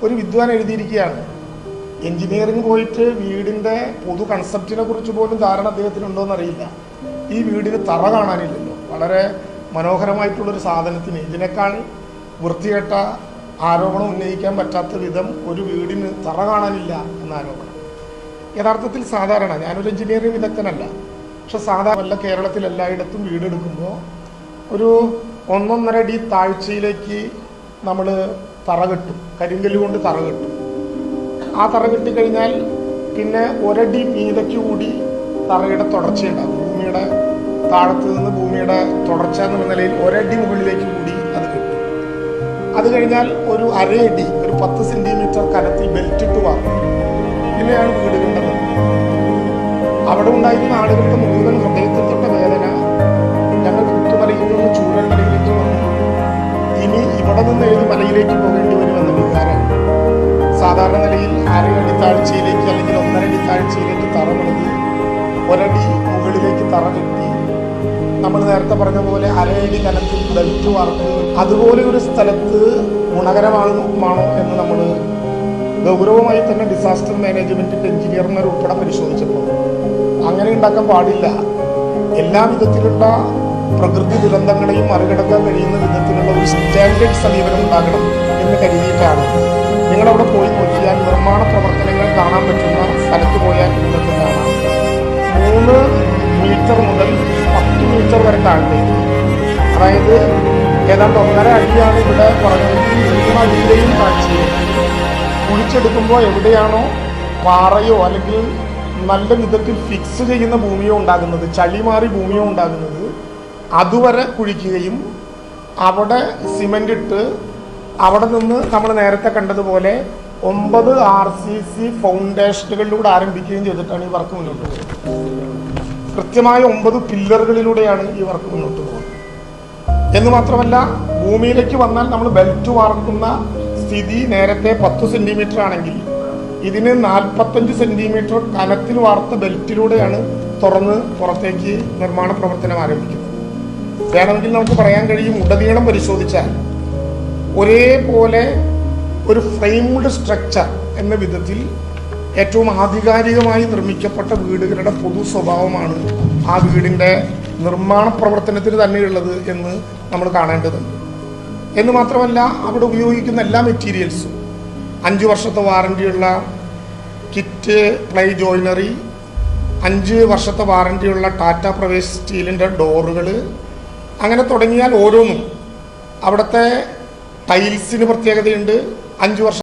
ഒരു വിദ്വാൻ എഴുതിയിരിക്കുകയാണ്. എഞ്ചിനീയറിംഗ് പോയിട്ട് വീടിൻ്റെ പൊതു കൺസെപ്റ്റിനെ കുറിച്ച് പോലും ധാരണ അദ്ദേഹത്തിനുണ്ടോയെന്നറിയില്ല. ഈ വീടിന് തറ കാണാനില്ലല്ലോ. വളരെ മനോഹരമായിട്ടുള്ളൊരു സാധനത്തിന് ഇതിനേക്കാൾ വൃത്തികെട്ട ആരോപണം ഉന്നയിക്കാൻ പറ്റാത്ത വിധം ഒരു വീടിന് തറ കാണാനില്ല എന്ന ആരോപണം. യഥാർത്ഥത്തിൽ സാധാരണ ഞാനൊരു എഞ്ചിനീയറിംഗ് വിദഗ്ധനല്ല, പക്ഷെ സാധാരണ കേരളത്തിൽ എല്ലായിടത്തും വീടെടുക്കുമ്പോൾ ഒരു 1.5 അടി താഴ്ചയിലേക്ക് നമ്മൾ തറ കെട്ടും, കരിങ്കല്ല് കൊണ്ട് തറ കെട്ടും. ആ തറ കെട്ടിക്കഴിഞ്ഞാൽ പിന്നെ 1 അടി മീതയ്ക്ക് കൂടി തറയുടെ തുടർച്ചയുണ്ടാകും. ഭൂമിയുടെ താഴത്ത് നിന്ന് ഭൂമിയുടെ തുടർച്ച എന്നുള്ള നിലയിൽ 1 അടി മുകളിലേക്ക് കൂടി അത് കെട്ടും. അത് കഴിഞ്ഞാൽ ഒരു 1/2 അടി, ഒരു 10 സെൻറ്റിമീറ്റർ കനത്തിൽ ബെൽറ്റിട്ട് വാങ്ങും. ഇങ്ങനെയാണ് വീട് കണ്ടത്. അവിടെ ഉണ്ടായിരുന്ന ആളുകളുടെ മുഴുവൻ ഹൃദയത്തിൽ തൊട്ട വേദന ഞങ്ങൾ കുത്തുമലയിൽ നിന്ന് ചൂരൽമലയിലേക്ക് വന്നു, ഇനി ഇവിടെ നിന്ന് ഏത് മലയിലേക്ക് പോകേണ്ടി വരുമെന്ന വികാരം. സാധാരണ നിലയിൽ 1/2 അടി താഴ്ചയിലേക്ക് അല്ലെങ്കിൽ 1.5 അടി താഴ്ചയിലേക്ക് തറ പണിത് 1 അടി മുകളിലേക്ക് തറ കെട്ടി നമ്മൾ നേരത്തെ പറഞ്ഞ പോലെ 1/2 അടി കനത്തിൽ ബെൽറ്റ് വാർത്ത് അതുപോലെ ഒരു സ്ഥലത്ത് ഗുണകരമാണോ എന്ന് നമ്മൾ ഗൗരവമായി തന്നെ ഡിസാസ്റ്റർ മാനേജ്മെൻറ്റിൻ്റെ എഞ്ചിനീയർമാർ ഉൾപ്പെടെ പരിശോധിച്ചപ്പോൾ അങ്ങനെ ഉണ്ടാക്കാൻ പാടില്ല. എല്ലാ വിധത്തിലുള്ള പ്രകൃതി ദുരന്തങ്ങളെയും മറികടക്കാൻ കഴിയുന്ന വിധത്തിലുള്ള ഒരു സ്റ്റാൻഡേർഡ് സമീപനം ഉണ്ടാകണം എന്ന് കരുതിയിട്ടാണ്. നിങ്ങളവിടെ പോയി നോക്കിയാൽ നിർമ്മാണ പ്രവർത്തനങ്ങൾ കാണാൻ പറ്റുന്ന സ്ഥലത്ത് പോയാൽ നിങ്ങൾക്ക് കാണാം 3 മീറ്റർ മുതൽ 10 മീറ്റർ വരെ താഴത്തേക്ക്, അതായത് ഏതാണ്ട് 1.5 അടിയാണ് ഇവിടെ പറഞ്ഞെങ്കിൽ 3 അടിയിലെയും താഴ്ചയും കുഴിച്ചെടുക്കുമ്പോൾ എവിടെയാണോ പാറയോ അല്ലെങ്കിൽ നല്ല വിധത്തിൽ ഫിക്സ് ചെയ്യുന്ന ഭൂമിയോ ഉണ്ടാകുന്നത്, ചളി മാറി ഭൂമിയോ ഉണ്ടാകുന്നത്, അതുവരെ കുഴിക്കുകയും അവിടെ സിമൻ്റ് ഇട്ട് അവിടെ നിന്ന് നമ്മൾ നേരത്തെ കണ്ടതുപോലെ 9 RCC ഫൗണ്ടേഷനുകളിലൂടെ ആരംഭിക്കുകയും ചെയ്തിട്ടാണ് ഈ വർക്ക് മുന്നോട്ട് പോകുന്നത്. കൃത്യമായ 9 പില്ലറുകളിലൂടെയാണ് ഈ വർക്ക് മുന്നോട്ട് പോകുന്നത്. എന്ന് മാത്രമല്ല, ഭൂമിയിലേക്ക് വന്നാൽ നമ്മൾ ബെൽറ്റ് വാർക്കുന്ന സ്ഥിതി നേരത്തെ 10 സെൻറ്റിമീറ്റർ ആണെങ്കിൽ ഇതിന് 45 സെൻറ്റിമീറ്റർ കനത്തിൽ വാർത്ത ബെൽറ്റിലൂടെയാണ് തുറന്ന് പുറത്തേക്ക് നിർമ്മാണ പ്രവർത്തനം ആരംഭിക്കുന്നത്. വേണമെങ്കിൽ നമുക്ക് പറയാൻ കഴിയും, ഉടനീളം പരിശോധിച്ചാൽ ഒരേപോലെ ഒരു ഫ്രെയിംഡ് സ്ട്രക്ചർ എന്ന വിധത്തിൽ ഏറ്റവും ആധികാരികമായി നിർമ്മിക്കപ്പെട്ട വീടുകളുടെ പൊതു സ്വഭാവമാണ് ആ വീടിൻ്റെ നിർമ്മാണ പ്രവർത്തനത്തിന് തന്നെയുള്ളത് എന്ന് നമ്മൾ കാണേണ്ടതുണ്ട്. എന്ന് മാത്രമല്ല, അവിടെ ഉപയോഗിക്കുന്ന എല്ലാ മെറ്റീരിയൽസും 5 വർഷത്തെ വാറണ്ടിയുള്ള കിറ്റ് പ്ലൈ ജോയിനറി, 5 വർഷത്തെ വാറണ്ടിയുള്ള ടാറ്റ പ്രവേശ് സ്റ്റീലിൻ്റെ ഡോറുകൾ, അങ്ങനെ തുടങ്ങിയാൽ ഓരോന്നും. അവിടുത്തെ ടൈൽസിന് പ്രത്യേകതയുണ്ട്. 5 വർഷം